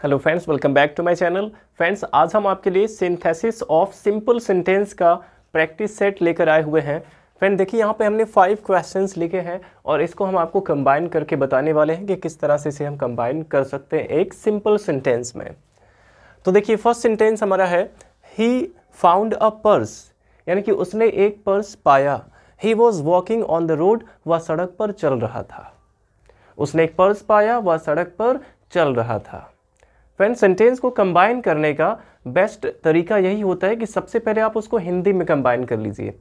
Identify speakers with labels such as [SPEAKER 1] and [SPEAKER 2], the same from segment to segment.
[SPEAKER 1] Hello friends, welcome back to my channel. Friends, आज हम आपके लिए सिंथेसिस ऑफ सिंपल सेंटेंस का प्रैक्टिस सेट लेकर आए हुए हैं। फ्रेंड देखिए, यहाँ पे हमने 5 क्वेश्चंस लिखे हैं और इसको हम आपको कंबाइन करके बताने वाले हैं कि किस तरह से इसे हम कंबाइन कर सकते हैं एक सिंपल सेंटेंस में। तो देखिए, फर्स्ट सेंटेंस हमारा है ही फाउंड अ पर्स, यानी कि उसने एक पर्स पाया। He was walking on the road, वह सड़क पर चल रहा था। उसने एक पर्स पाया, वह सड़क पर चल रहा था। फ्रेंड, सेंटेंस को कंबाइन करने का बेस्ट तरीका यही होता है कि सबसे पहले आप उसको हिंदी में कंबाइन कर लीजिए।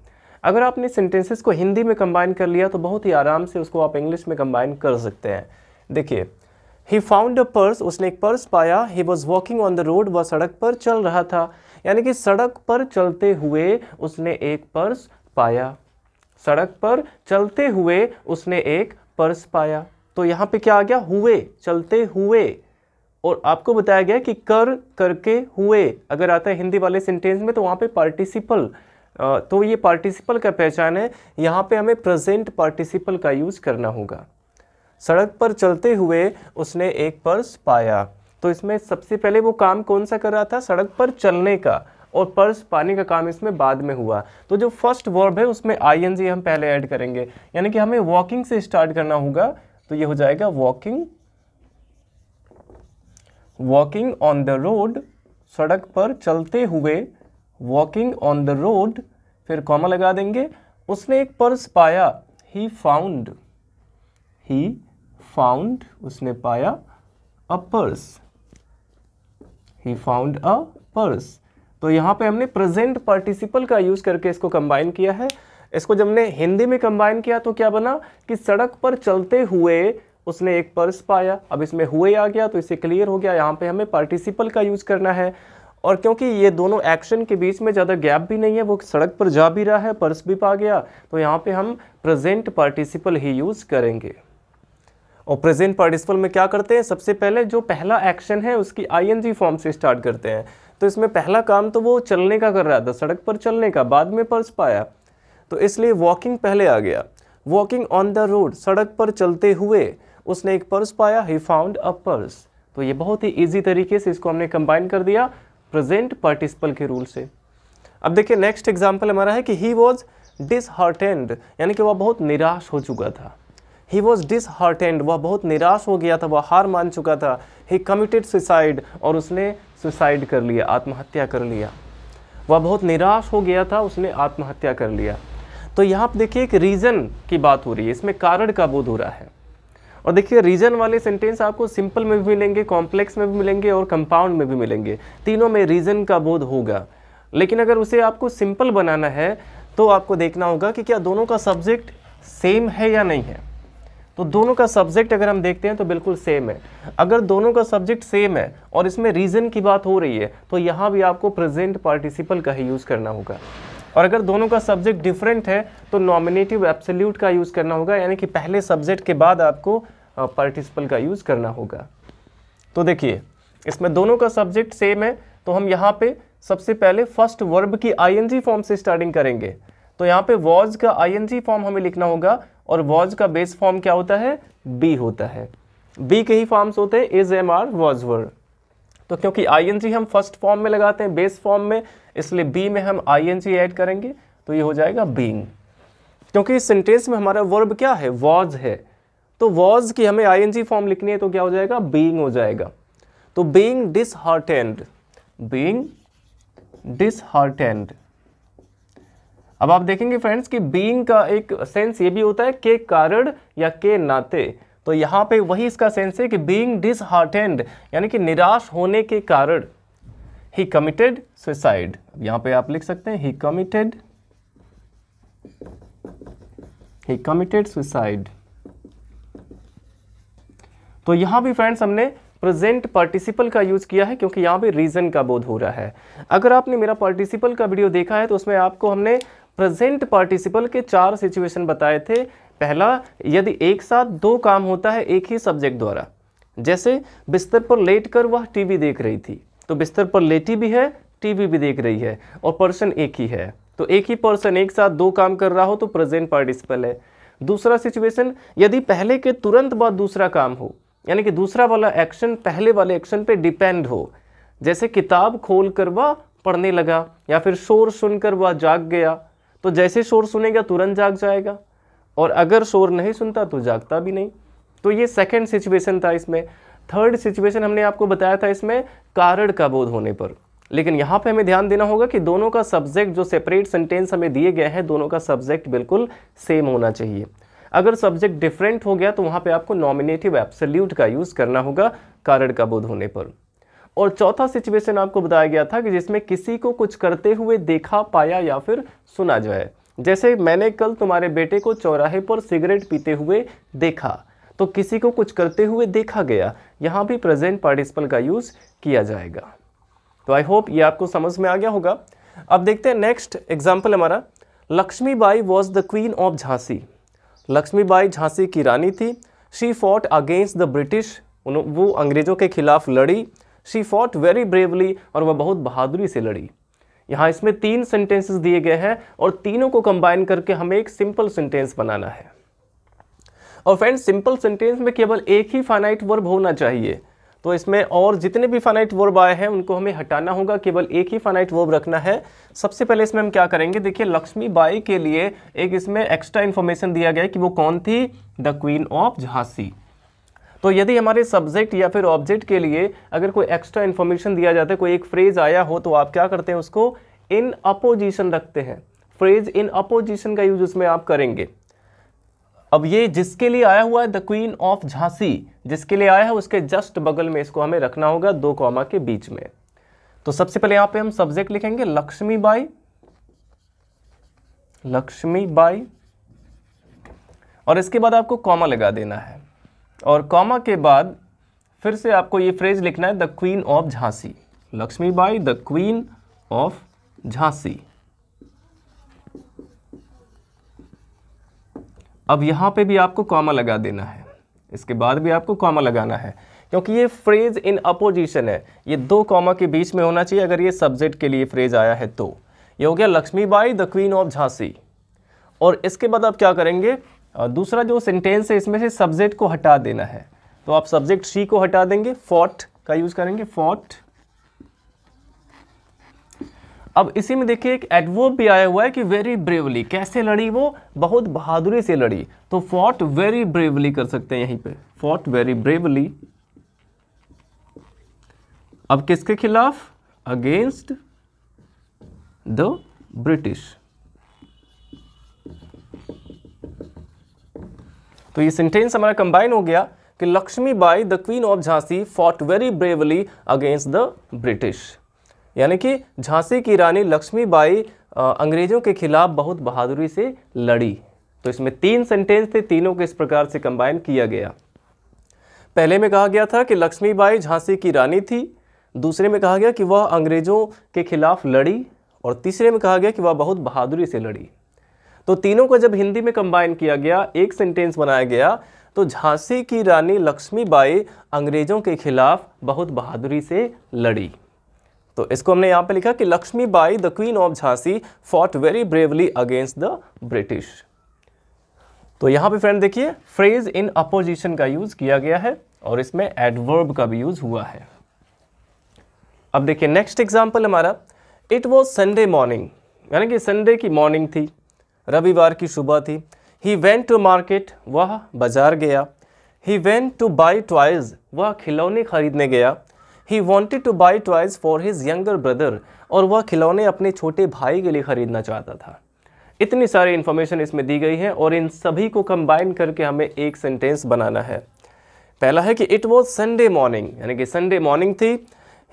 [SPEAKER 1] अगर आपने सेंटेंसेस को हिंदी में कंबाइन कर लिया तो बहुत ही आराम से उसको आप इंग्लिश में कंबाइन कर सकते हैं। देखिए, ही फाउंड अ पर्स, उसने एक पर्स पाया। He was walking on the road, वह सड़क पर चल रहा था। यानी कि सड़क पर चलते हुए उसने एक पर्स पाया। सड़क पर चलते हुए उसने एक पर्स पाया। तो यहाँ पे क्या आ गया? हुए, चलते हुए। और आपको बताया गया कि कर, करके, हुए अगर आता है हिंदी वाले सेंटेंस में तो वहाँ पे पार्टिसिपल, तो ये पार्टिसिपल का पहचान है। यहाँ पे हमें प्रेजेंट पार्टिसिपल का यूज़ करना होगा। सड़क पर चलते हुए उसने एक पर्स पाया, तो इसमें सबसे पहले वो काम कौन सा कर रहा था? सड़क पर चलने का, और पर्स पाने का काम इसमें बाद में हुआ। तो जो फर्स्ट वर्ब है उसमें आईएनजी हम पहले ऐड करेंगे, यानी कि हमें वॉकिंग से स्टार्ट करना होगा। तो ये हो जाएगा walking, walking on the road, सड़क पर चलते हुए, वॉकिंग ऑन द रोड, फिर कॉमा लगा देंगे। उसने एक पर्स पाया, ही फाउंड, ही फाउंड, उसने पाया a purse, he found a purse. तो यहाँ पे हमने प्रेजेंट पार्टिसिपल का यूज करके इसको कंबाइन किया है। इसको जब हमने हिंदी में कंबाइन किया तो क्या बना कि सड़क पर चलते हुए उसने एक पर्स पाया। अब इसमें हुए आ गया तो इससे क्लियर हो गया, यहाँ पे हमें पार्टिसिपल का यूज करना है। और क्योंकि ये दोनों एक्शन के बीच में ज़्यादा गैप भी नहीं है, वो सड़क पर जा भी रहा है, पर्स भी पा गया, तो यहाँ पे हम प्रेजेंट पार्टिसिपल ही यूज करेंगे। और प्रेजेंट पार्टिसिपल में क्या करते हैं? सबसे पहले जो पहला एक्शन है उसकी आईएनजी फॉर्म से स्टार्ट करते हैं। तो इसमें पहला काम तो वो चलने का कर रहा था, सड़क पर चलने का, बाद में पर्स पाया, तो इसलिए वॉकिंग पहले आ गया। वॉकिंग ऑन द रोड, सड़क पर चलते हुए उसने एक पर्स पाया, ही फाउंड अ पर्स। तो ये बहुत ही इजी तरीके से इसको हमने कंबाइन कर दिया प्रेजेंट पार्टिसिपल के रूल से। अब देखिए, नेक्स्ट एग्जांपल हमारा है कि ही वॉज डिसहार्टेंड, यानी कि वह बहुत निराश हो चुका था। ही वॉज डिसहार्टेंड, वह बहुत निराश हो गया था, वह हार मान चुका था। ही कमिटेड सुसाइड, और उसने सुसाइड कर लिया, आत्महत्या कर लिया। वह बहुत निराश हो गया था, उसने आत्महत्या कर लिया। तो यहाँ पर देखिए एक रीजन की बात हो रही है, इसमें कारण का बोध हो रहा है। और देखिए, रीजन वाले सेंटेंस आपको सिंपल में भी मिलेंगे, कॉम्प्लेक्स में भी मिलेंगे और कंपाउंड में भी मिलेंगे। तीनों में रीजन का बोध होगा। लेकिन अगर उसे आपको सिंपल बनाना है तो आपको देखना होगा कि क्या दोनों का सब्जेक्ट सेम है या नहीं है। तो दोनों का सब्जेक्ट अगर हम देखते हैं तो बिल्कुल सेम है। अगर दोनों का सब्जेक्ट सेम है और इसमें रीजन की बात हो रही है तो यहाँ भी आपको प्रेजेंट पार्टिसिपल का ही यूज़ करना होगा। और अगर दोनों का सब्जेक्ट डिफरेंट है तो नॉमिनेटिव एब्सोल्यूट का यूज़ करना होगा, यानी कि पहले सब्जेक्ट के बाद आपको पार्टिसिपल का यूज़ करना होगा। तो देखिए, इसमें दोनों का सब्जेक्ट सेम है तो हम यहाँ पे सबसे पहले फर्स्ट वर्ब की आईएनजी फॉर्म से स्टार्टिंग करेंगे। तो यहाँ पे वॉज का आईएनजी फॉर्म हमें लिखना होगा, और वॉज का बेस फॉर्म क्या होता है? बी होता है। बी के ही फॉर्म्स होते हैं इज, एम, आर, वॉज, वर। तो क्योंकि आईएनजी हम फर्स्ट फॉर्म में लगाते हैं, बेस फॉर्म में, इसलिए बी में हम आईएनजी ऐड करेंगे तो ये हो जाएगा बीइंग। क्योंकि इस सेंटेंस में हमारा वर्ब क्या है? वॉज है। तो वॉज की हमें आईएनजी फॉर्म लिखनी है तो क्या हो जाएगा? बीइंग हो जाएगा। तो बीइंग डिसहार्टेंड, बीइंग डिसहार्टेंड। अब आप देखेंगे फ्रेंड्स कि बीइंग का एक सेंस ये भी होता है के कारण या के नाते। तो यहाँ पे वही इसका सेंस है कि बीइंग डिसहार्टेंड, यानी कि निराश होने के कारण। ही कमिटेड सुसाइड, यहाँ पे आप लिख सकते हैं ही कमिटेड सुसाइड। तो यहाँ भी फ्रेंड्स हमने प्रेजेंट पार्टिसिपल का यूज किया है क्योंकि यहाँ पे रीजन का बोध हो रहा है। अगर आपने मेरा पार्टिसिपल का वीडियो देखा है तो उसमें आपको हमने प्रेजेंट पार्टिसिपल के 4 सिचुएशन बताए थे। पहला, यदि एक साथ 2 काम होता है एक ही सब्जेक्ट द्वारा, जैसे बिस्तर पर लेटकर वह टीवी देख रही थी, तो बिस्तर पर लेटी भी है, टीवी भी देख रही है, और पर्सन एक ही है। तो एक ही पर्सन एक साथ 2 काम कर रहा हो तो प्रेजेंट पार्टिसिपल है। दूसरा सिचुएशन, यदि पहले के तुरंत बाद दूसरा काम हो, यानी कि दूसरा वाला एक्शन पहले वाले एक्शन पे डिपेंड हो। जैसे किताब खोल कर वह पढ़ने लगा, या फिर शोर सुनकर वह जाग गया, तो जैसे शोर सुनेगा तुरंत जाग जाएगा, और अगर शोर नहीं सुनता तो जागता भी नहीं। तो ये सेकंड सिचुएशन था इसमें। थर्ड सिचुएशन हमने आपको बताया था इसमें कारण का बोध होने पर, लेकिन यहाँ पे हमें ध्यान देना होगा कि दोनों का सब्जेक्ट जो सेपरेट सेंटेंस हमें दिए गए हैं, दोनों का सब्जेक्ट बिल्कुल सेम होना चाहिए। अगर सब्जेक्ट डिफरेंट हो गया तो वहाँ पे आपको नॉमिनेटिव एब्सोल्यूट का यूज़ करना होगा कारण का बोध होने पर। और चौथा सिचुएशन आपको बताया गया था कि जिसमें किसी को कुछ करते हुए देखा, पाया या फिर सुना जाए। जैसे मैंने कल तुम्हारे बेटे को चौराहे पर सिगरेट पीते हुए देखा, तो किसी को कुछ करते हुए देखा गया, यहाँ भी प्रेजेंट पार्टिसिपल का यूज़ किया जाएगा। तो आई होप ये आपको समझ में आ गया होगा। अब देखते हैं नेक्स्ट एग्जाम्पल हमारा। Lakshmibai was the queen of Jhansi. Lakshmibai Jhansi की रानी थी। She fought against the British, वो अंग्रेजों के खिलाफ लड़ी। शी फॉट वेरी ब्रेवली, और वह बहुत बहादुरी से लड़ी। यहाँ इसमें 3 सेंटेंसेस दिए गए हैं और तीनों को कंबाइन करके हमें एक सिंपल सेंटेंस बनाना है। और फ्रेंड्स, सिंपल सेंटेंस में केवल एक ही फाइनाइट वर्ब होना चाहिए, तो इसमें और जितने भी फाइनाइट वर्ब आए हैं उनको हमें हटाना होगा, केवल एक ही फाइनाइट वर्ब रखना है। सबसे पहले इसमें हम क्या करेंगे, देखिए लक्ष्मीबाई के लिए एक इसमें एक्स्ट्रा इन्फॉर्मेशन दिया गया है कि वो कौन थी, द क्वीन ऑफ झांसी। तो यदि हमारे सब्जेक्ट या फिर ऑब्जेक्ट के लिए अगर कोई एक्स्ट्रा इन्फॉर्मेशन दिया जाता है, कोई एक फ्रेज आया हो, तो आप क्या करते हैं, उसको इन अपोजिशन रखते हैं। फ्रेज इन अपोजिशन का यूज उसमें आप करेंगे। अब ये जिसके लिए आया हुआ है द क्वीन ऑफ झांसी, जिसके लिए आया है उसके जस्ट बगल में इसको हमें रखना होगा 2 कॉमा के बीच में। तो सबसे पहले यहाँ पे हम सब्जेक्ट लिखेंगे लक्ष्मीबाई, लक्ष्मीबाई, और इसके बाद आपको कॉमा लगा देना है, और कॉमा के बाद फिर से आपको ये फ्रेज लिखना है the queen of Jhansi. Lakshmibai the queen of Jhansi. अब यहाँ पे भी आपको कॉमा लगा देना है, इसके बाद भी आपको कॉमा लगाना है, क्योंकि ये फ्रेज इन अपोजिशन है, ये 2 कॉमा के बीच में होना चाहिए अगर ये सब्जेक्ट के लिए फ्रेज आया है तो। ये हो गया Lakshmibai the queen of Jhansi. और इसके बाद आप क्या करेंगे, दूसरा जो सेंटेंस है इसमें से सब्जेक्ट को हटा देना है, तो आप सब्जेक्ट शी को हटा देंगे, फॉट का यूज करेंगे, फॉट। अब इसी में देखिए एक एडवर्ब भी आया हुआ है कि वेरी ब्रेवली, कैसे लड़ी वो, बहुत बहादुरी से लड़ी, तो फॉट वेरी ब्रेवली कर सकते हैं यहीं पे, फॉट वेरी ब्रेवली। अब किसके खिलाफ, अगेंस्ट द ब्रिटिश। तो ये सेंटेंस हमारा कंबाइन हो गया कि Lakshmibai the queen of Jhansi fought very bravely against the British, यानी कि झांसी की रानी लक्ष्मीबाई अंग्रेजों के खिलाफ बहुत बहादुरी से लड़ी। तो इसमें 3 सेंटेंस थे, तीनों को इस प्रकार से कंबाइन किया गया। पहले में कहा गया था कि लक्ष्मीबाई झांसी की रानी थी, दूसरे में कहा गया कि वह अंग्रेजों के खिलाफ लड़ी, और तीसरे में कहा गया कि वह बहुत बहादुरी से लड़ी। तो तीनों को जब हिंदी में कंबाइन किया गया, एक सेंटेंस बनाया गया, तो झांसी की रानी लक्ष्मीबाई अंग्रेजों के खिलाफ बहुत बहादुरी से लड़ी। तो इसको हमने यहाँ पे लिखा कि Lakshmibai the queen of Jhansi fought very bravely against the British. तो यहाँ पे फ्रेंड देखिए फ्रेज इन अपोजिशन का यूज किया गया है और इसमें एडवर्ब का भी यूज हुआ है। अब देखिए नेक्स्ट एग्जाम्पल हमारा, इट वॉज संडे मॉर्निंग, यानी कि संडे की मॉर्निंग थी, रविवार की सुबह थी। ही वेंट टू मार्केट, वह बाजार गया। ही वेंट टू बाई टॉयज, वह खिलौने खरीदने गया। He wanted to buy toys for his younger brother, और वह खिलौने अपने छोटे भाई के लिए खरीदना चाहता था। इतनी सारी इन्फॉर्मेशन इसमें दी गई है और इन सभी को कंबाइन करके हमें एक सेंटेंस बनाना है। पहला है कि इट वॉज संडे मॉर्निंग, यानी कि संडे मॉर्निंग थी।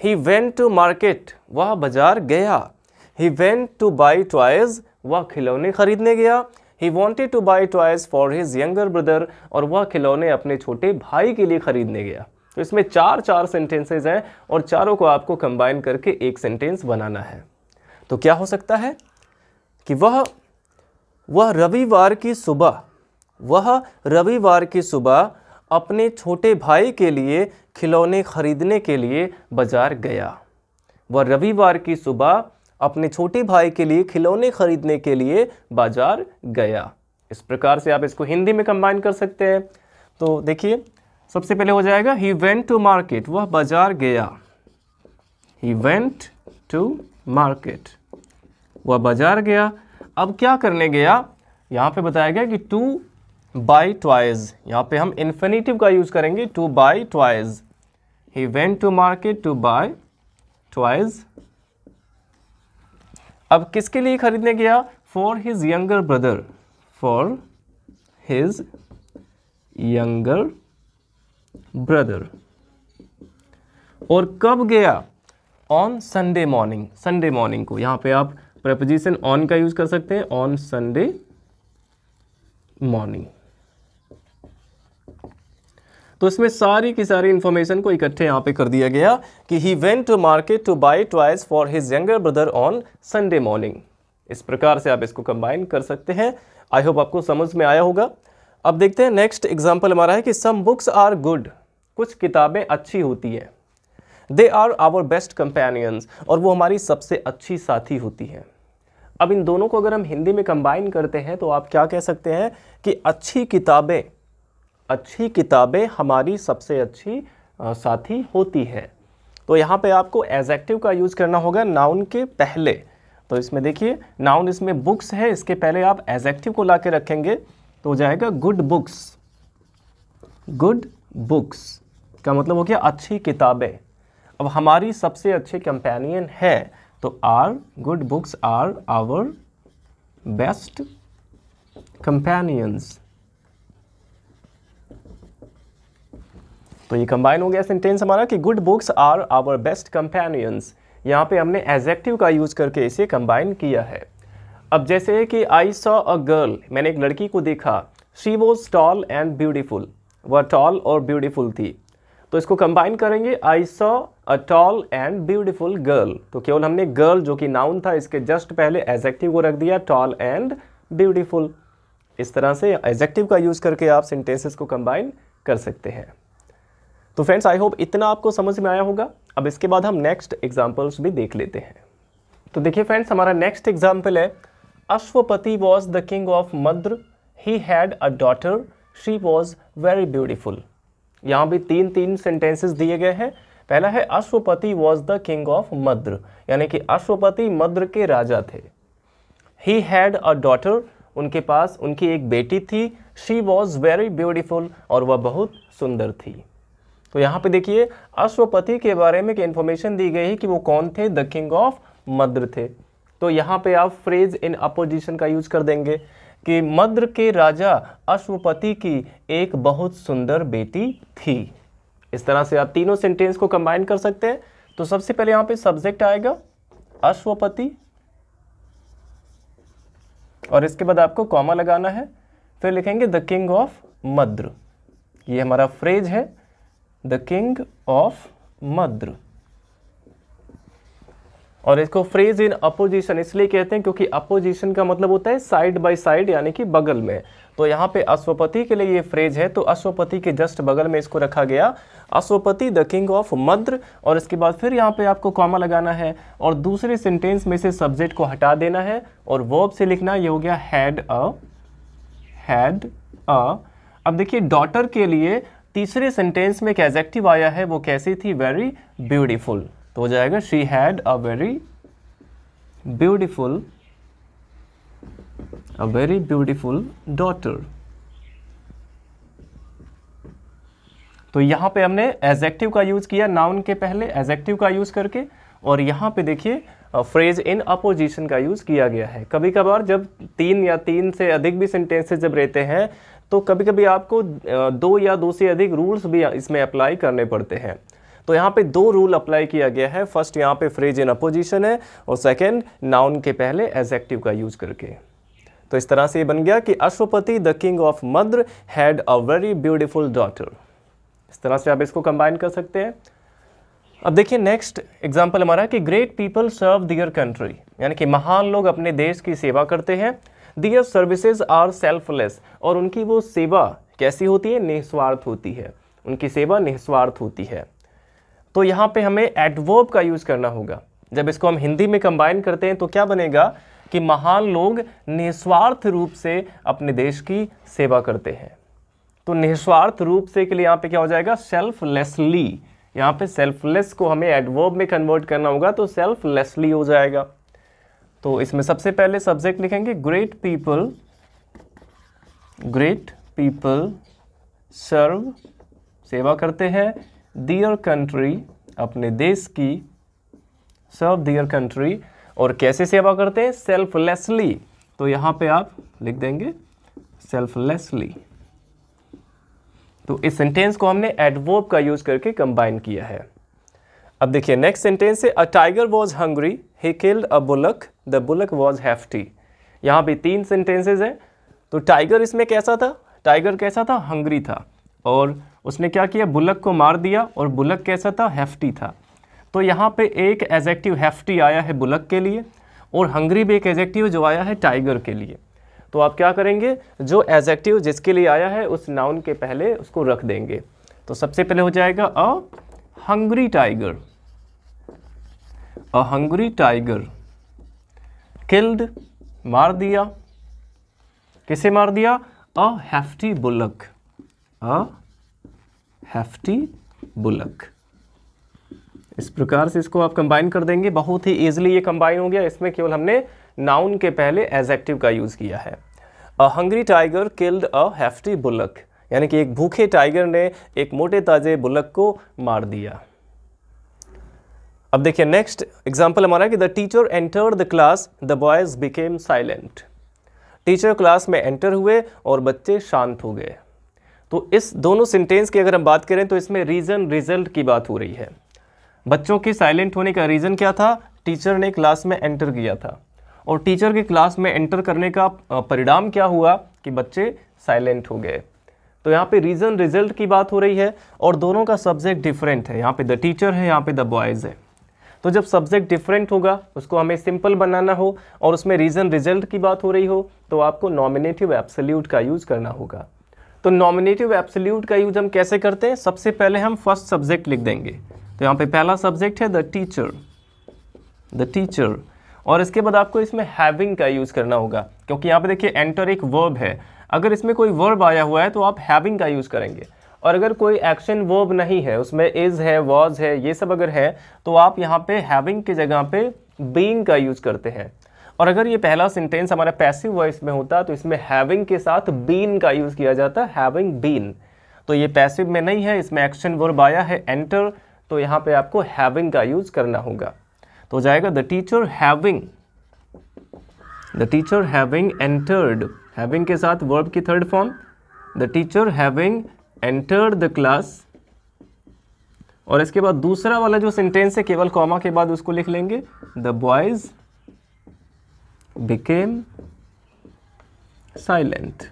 [SPEAKER 1] ही वेंट टू मार्केट, वह बाजार गया। ही वेंट टू बाई टॉयज, वह खिलौने खरीदने गया। He wanted to buy toys for his younger brother, और वह खिलौने अपने छोटे भाई के लिए खरीदने गया। तो इसमें 4 सेंटेंसेज हैं और चारों को आपको कंबाइन करके एक सेंटेंस बनाना है। तो क्या हो सकता है कि वह रविवार की सुबह अपने छोटे भाई के लिए खिलौने खरीदने के लिए बाजार गया। वह रविवार की सुबह अपने छोटे भाई के लिए खिलौने खरीदने के लिए बाजार गया। इस प्रकार से आप इसको हिंदी में कंबाइन कर सकते हैं। तो देखिए सबसे पहले हो जाएगा ही वेंट टू मार्केट, वह बाजार गया। ही वेंट टू मार्केट, वह बाजार गया। अब क्या करने गया, यहाँ पे बताया गया कि टू बाई टॉयज, यहाँ पे हम इन्फिनेटिव का यूज करेंगे, to buy toys. He went to market to buy toys. अब किसके लिए खरीदने गया, for his younger brother, for his younger brother. और कब गया, on Sunday morning, Sunday morning को। यहाँ पे आप प्रेपोजिशन ऑन का यूज कर सकते हैं, ऑन संडे मॉर्निंग। तो इसमें सारी की सारी इंफॉर्मेशन को इकट्ठे यहाँ पे कर दिया गया कि he went to market to buy toys for his younger brother on Sunday morning. इस प्रकार से आप इसको कंबाइन कर सकते हैं। आई होप आपको समझ में आया होगा। अब देखते हैं नेक्स्ट एग्जाम्पल हमारा है कि सम बुक्स आर गुड, कुछ किताबें अच्छी होती हैं। They are our best companions, और वो हमारी सबसे अच्छी साथी होती हैं। अब इन दोनों को अगर हम हिंदी में कंबाइन करते हैं तो आप क्या कह सकते हैं कि अच्छी किताबें हमारी सबसे अच्छी साथी होती है। तो यहाँ पे आपको एडजेक्टिव का यूज करना होगा नाउन के पहले। तो इसमें देखिए नाउन इसमें बुक्स है, इसके पहले आप एडजेक्टिव को लाके रखेंगे तो हो जाएगा गुड बुक्स। गुड बुक्स का मतलब हो गया अच्छी किताबें। अब हमारी सबसे अच्छे कंपेनियन है तो are good books are our best companions. तो ये कंबाइन हो गया सेंटेंस हमारा कि good books are our best companions. यहाँ पे हमने एडजेक्टिव का यूज करके इसे कंबाइन किया है। अब जैसे कि आई सॉ अ गर्ल, मैंने एक लड़की को देखा। She was tall and beautiful, वह टॉल और ब्यूटीफुल थी। तो इसको कंबाइन करेंगे, I saw a tall and beautiful girl. तो केवल हमने गर्ल जो कि नाउन था इसके जस्ट पहले एडजेक्टिव को रख दिया, टॉल एंड ब्यूटीफुल। इस तरह से एडजेक्टिव का यूज करके आप सेंटेंसेस को कंबाइन कर सकते हैं। तो फ्रेंड्स आई होप इतना आपको समझ में आया होगा। अब इसके बाद हम नेक्स्ट एग्जाम्पल्स भी देख लेते हैं। तो देखिए फ्रेंड्स हमारा नेक्स्ट एग्जाम्पल है, Ashwapati was the king of Madra, he had a daughter, she was very beautiful. यहाँ भी तीन सेंटेंसेस दिए गए हैं। पहला है Ashwapati was the king of Madra, यानी कि अश्वपति मद्र के राजा थे। ही हैड अ डॉटर, उनके पास उनकी एक बेटी थी। शी वॉज वेरी ब्यूटीफुल, और वह बहुत सुंदर थी। तो यहाँ पे देखिए अश्वपति के बारे में इंफॉर्मेशन दी गई है कि वो कौन थे, द किंग ऑफ मद्र थे। तो यहाँ पे आप फ्रेज इन अपोजिशन का यूज कर देंगे कि मद्र के राजा अश्वपति की एक बहुत सुंदर बेटी थी। इस तरह से आप तीनों सेंटेंस को कंबाइन कर सकते हैं। तो सबसे पहले यहाँ पे सब्जेक्ट आएगा अश्वपति, और इसके बाद आपको कॉमा लगाना है, फिर लिखेंगे द किंग ऑफ मद्र। ये हमारा फ्रेज है, द किंग ऑफ मद्र। और इसको फ्रेज इन अपोजिशन इसलिए कहते हैं क्योंकि अपोजिशन का मतलब होता है साइड बाय साइड, यानी कि बगल में। तो यहाँ पे अश्वपति के लिए ये फ्रेज है, तो अश्वपति के जस्ट बगल में इसको रखा गया, Ashwapati the king of Madra. और इसके बाद फिर यहाँ पे आपको कॉमा लगाना है और दूसरे सेंटेंस में से सब्जेक्ट को हटा देना है और वर्ब से लिखना, ये हो गया हैड अ। अब देखिए डॉटर के लिए तीसरे सेंटेंस में एक एडजेक्टिव आया है, वो कैसी थी, वेरी ब्यूटीफुल। तो हो जाएगा she had a very beautiful daughter. तो यहाँ पे हमने एडजेक्टिव का यूज किया नाउन के पहले एडजेक्टिव का यूज करके, और यहाँ पे देखिए फ्रेज इन अपोजिशन का यूज किया गया है। कभी कभार जब तीन या तीन से अधिक भी सेंटेंसेस जब रहते हैं तो कभी कभी आपको दो या दो से अधिक रूल्स भी इसमें अप्लाई करने पड़ते हैं। तो यहाँ पे दो रूल अप्लाई किया गया है। फर्स्ट यहाँ पे फ्रेज इन अपोजिशन है, और सेकंड नाउन के पहले एडजेक्टिव का यूज करके। तो इस तरह से ये बन गया कि Ashwapati the king of Madra had a very beautiful daughter. इस तरह से आप इसको कंबाइन कर सकते हैं। अब देखिए नेक्स्ट एग्जाम्पल हमारा कि ग्रेट पीपल सर्व दियर कंट्री, यानी कि महान लोग अपने देश की सेवा करते हैं। दियर सर्विसेज आर सेल्फलेस, और उनकी वो सेवा कैसी होती है, निस्वार्थ होती है। उनकी सेवा निस्वार्थ होती है। तो यहाँ पे हमें एडवर्ब का यूज करना होगा। जब इसको हम हिंदी में कंबाइन करते हैं तो क्या बनेगा कि महान लोग निस्वार्थ रूप से अपने देश की सेवा करते हैं। तो निस्वार्थ रूप से के लिए यहाँ पे क्या हो जाएगा, सेल्फलेसली। यहाँ पे सेल्फलेस को हमें एडवर्ब में कन्वर्ट करना होगा, तो सेल्फलेसली हो जाएगा। तो इसमें सबसे पहले सब्जेक्ट लिखेंगे ग्रेट पीपल सर्व, सेवा करते हैं, दियर कंट्री, अपने देश की, सर्व दियर कंट्री, और कैसे सेवा करते हैं, सेल्फलेसली। तो यहाँ पे आप लिख देंगे सेल्फलेसली। तो इस सेंटेंस को हमने एडवर्ब का यूज करके कंबाइन किया है। अब देखिए नेक्स्ट सेंटेंस है, a tiger was hungry, he killed a bullock, the bullock was hefty. यहाँ पे 3 सेंटेंसेज हैं। तो टाइगर इसमें कैसा था, टाइगर कैसा था, हंग्री था, और उसने क्या किया, बुलक को मार दिया, और बुलक कैसा था, हैफ्टी था। तो यहाँ पे एक एडजेक्टिव हैफ्टी आया है बुलक के लिए, और हंग्री भी एक एडजेक्टिव जो आया है टाइगर के लिए। तो आप क्या करेंगे, जो एडजेक्टिव जिसके लिए आया है उस नाउन के पहले उसको रख देंगे। तो सबसे पहले हो जाएगा a hungry tiger, a hungry tiger, killed मार दिया, किसे मार दिया, अ हैफ्टी बुलक, अ हैफ्टी बुलक। इस प्रकार से इसको आप कंबाइन कर देंगे, बहुत ही इजीली ये कंबाइन हो गया। इसमें केवल हमने नाउन के पहले एडजेक्टिव का यूज किया है। A hungry tiger killed a hefty bullock, यानी कि एक भूखे टाइगर ने एक मोटे ताजे बुलक को मार दिया। अब देखिए नेक्स्ट एग्जांपल हमारा है कि the teacher entered the class, the boys became silent. Teacher class में एंटर हुए और बच्चे शांत हो गए। तो इस दोनों सेंटेंस की अगर हम बात करें तो इसमें रीजन रिजल्ट की बात हो रही है। बच्चों के साइलेंट होने का रीज़न क्या था, टीचर ने क्लास में एंटर किया था, और टीचर के क्लास में एंटर करने का परिणाम क्या हुआ कि बच्चे साइलेंट हो गए। तो यहाँ पे रीज़न रिजल्ट की बात हो रही है, और दोनों का सब्जेक्ट डिफरेंट है। यहाँ पे द टीचर है, यहाँ पे द बॉयज़ है। तो जब सब्जेक्ट डिफरेंट होगा, उसको हमें सिंपल बनाना हो, और उसमें रीज़न रिजल्ट की बात हो रही हो, तो आपको नॉमिनेटिव एब्सोल्यूट का यूज़ करना होगा। तो नॉमिनेटिव एब्सोल्यूट का यूज हम कैसे करते हैं, सबसे पहले हम फर्स्ट सब्जेक्ट लिख देंगे। तो यहाँ पे पहला सब्जेक्ट है द टीचर, द टीचर, और इसके बाद आपको इसमें हैविंग का यूज़ करना होगा, क्योंकि यहाँ पे देखिए एंटर एक वर्ब है। अगर इसमें कोई वर्ब आया हुआ है तो आप हैविंग का यूज़ करेंगे, और अगर कोई एक्शन वर्ब नहीं है, उसमें इज़ है, वॉज है, ये सब अगर है, तो आप यहाँ पे हैविंग की जगह पे बीइंग का यूज़ करते हैं। और अगर ये पहला सेंटेंस हमारा पैसिव वॉइस में होता तो इसमें हैविंग के साथ बीन का यूज़ किया जाता, हैविंग बीन। तो ये पैसिव में नहीं है, इसमें एक्शन वर्ब आया है एंटर, तो यहाँ पे आपको हैविंग का यूज़ करना होगा। तो हो जाएगा the teacher having, the teacher having entered, having के साथ वर्ब की third form, the teacher having entered the class. और इसके बाद दूसरा वाला जो सेंटेंस है केवल कॉमा के बाद उसको लिख लेंगे, द बॉयज बिकेम साइलेंट।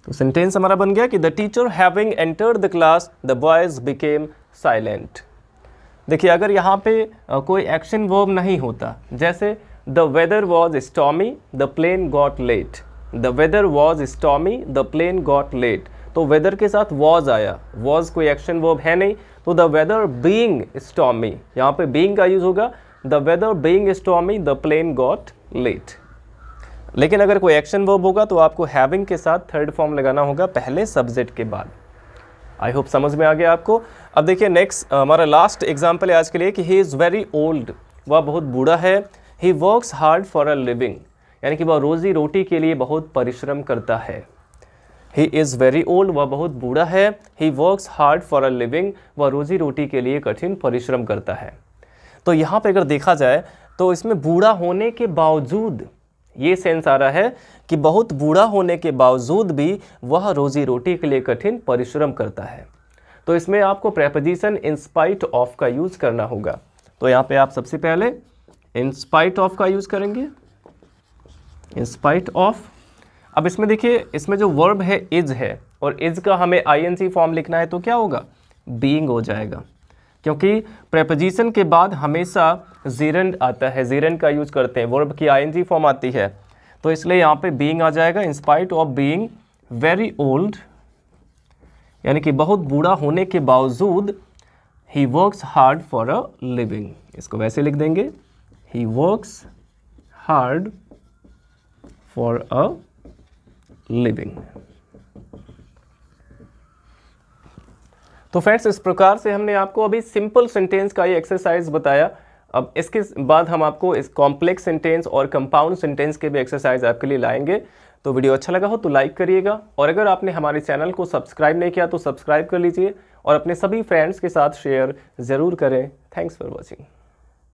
[SPEAKER 1] तो सेंटेंस हमारा बन गया कि the teacher having entered the class, the boys became silent. देखिए अगर यहाँ पे कोई एक्शन वर्ब नहीं होता, जैसे the weather was stormy, the plane got late, the weather was stormy, the plane got late, तो वेदर के साथ वॉज आया, वॉज कोई एक्शन वर्ब है नहीं, तो द वेदर बीइंग स्टॉर्मी, यहाँ पे बीइंग का यूज होगा, the weather being stormy, the plane got late. लेकिन अगर कोई एक्शन वर्ब होगा तो आपको हैविंग के साथ थर्ड फॉर्म लगाना होगा पहले सब्जेक्ट के बाद। आई होप समझ में आ गया आपको। अब देखिए नेक्स्ट हमारा लास्ट एग्जाम्पल है आज के लिए कि ही इज़ वेरी ओल्ड, वह बहुत बूढ़ा है, he works hard for a living, यानी कि वह रोजी रोटी के लिए बहुत परिश्रम करता है। ही इज़ वेरी ओल्ड, वह बहुत बूढ़ा है, he works hard for a living, वह रोजी रोटी के लिए कठिन परिश्रम करता है। तो यहाँ पे अगर देखा जाए तो इसमें बूढ़ा होने के बावजूद ये सेंस आ रहा है कि बहुत बूढ़ा होने के बावजूद भी वह रोजी रोटी के लिए कठिन परिश्रम करता है। तो इसमें आपको प्रेपोजिशन इन स्पाइट ऑफ का यूज़ करना होगा। तो यहाँ पे आप सबसे पहले इन स्पाइट ऑफ का यूज़ करेंगे, इन स्पाइट ऑफ। अब इसमें देखिए इसमें जो वर्ब है इज है, और इज का हमें आईएनजी फॉर्म लिखना है, तो क्या होगा, बीइंग हो जाएगा, क्योंकि प्रेपोजिशन के बाद हमेशा जीरेंड आता है, जीरेंड का यूज़ करते हैं, वर्ब की आईएनजी फॉर्म आती है, तो इसलिए यहाँ पे बीइंग आ जाएगा। In spite of being very old, यानी कि बहुत बूढ़ा होने के बावजूद he works hard for a living, इसको वैसे लिख देंगे, he works hard for a living. तो फ्रेंड्स इस प्रकार से हमने आपको अभी सिंपल सेंटेंस का ये एक्सरसाइज बताया। अब इसके बाद हम आपको इस कॉम्प्लेक्स सेंटेंस और कंपाउंड सेंटेंस के भी एक्सरसाइज आपके लिए लाएंगे। तो वीडियो अच्छा लगा हो तो लाइक करिएगा, और अगर आपने हमारे चैनल को सब्सक्राइब नहीं किया तो सब्सक्राइब कर लीजिए, और अपने सभी फ्रेंड्स के साथ शेयर ज़रूर करें। Thanks for watching.